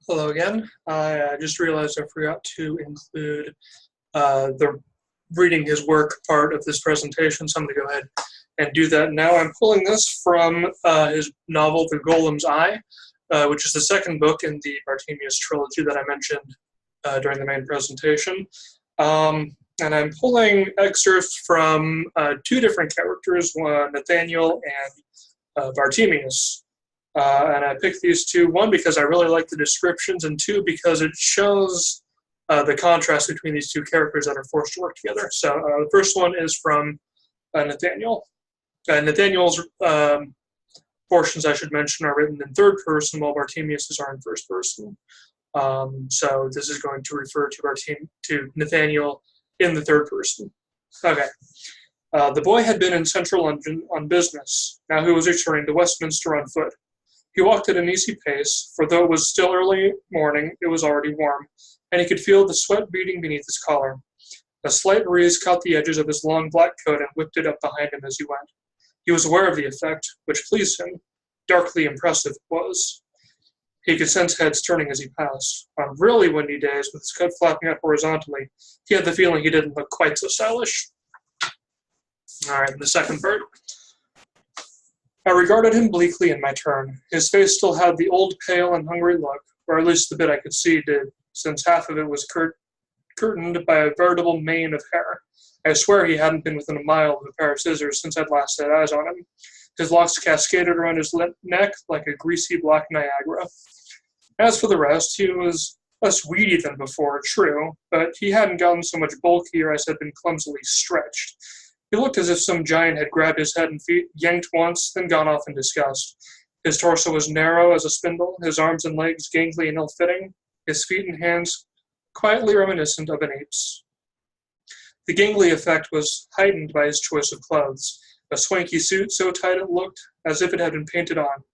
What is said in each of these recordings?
Hello again. I just realized I forgot to include the reading his work part of this presentation, so I'm going to go ahead and do that now. I'm pulling this from his novel, The Golem's Eye, which is the second book in the Bartemius trilogy that I mentioned during the main presentation. And I'm pulling excerpts from two different characters, one Nathaniel and Bartemius. And I picked these two, one, because I really like the descriptions, and two, because it shows the contrast between these two characters that are forced to work together. So the first one is from Nathaniel. Nathaniel's portions, I should mention, are written in third person, while Bartemius's are in first person. So this is going to refer to Nathaniel in the third person. Okay. The boy had been in central London on business. Now he was returning to Westminster on foot. He walked at an easy pace, for though it was still early morning, it was already warm, and he could feel the sweat beating beneath his collar. A slight breeze caught the edges of his long black coat and whipped it up behind him as he went. He was aware of the effect, which pleased him. Darkly impressive it was. He could sense heads turning as he passed. On really windy days, with his coat flapping out horizontally, he had the feeling he didn't look quite so stylish. All right, the second part. I regarded him bleakly in my turn. His face still had the old pale and hungry look, or at least the bit I could see did, since half of it was curtained by a veritable mane of hair. I swear he hadn't been within a mile of a pair of scissors since I'd last set eyes on him. His locks cascaded around his neck like a greasy black Niagara. As for the rest, he was less weedy than before, true, but he hadn't gotten so much bulkier as had been clumsily stretched. He looked as if some giant had grabbed his head and feet, yanked once, then gone off in disgust. His torso was narrow as a spindle, his arms and legs gangly and ill-fitting, his feet and hands quietly reminiscent of an ape's. The gangly effect was heightened by his choice of clothes, a swanky suit so tight it looked as if it had been painted on,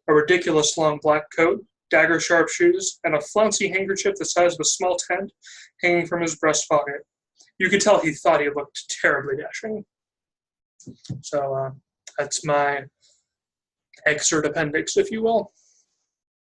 a ridiculous long black coat, dagger-sharp shoes, and a flouncy handkerchief the size of a small tent hanging from his breast pocket. You could tell he thought he looked terribly dashing. So that's my excerpt appendix, if you will.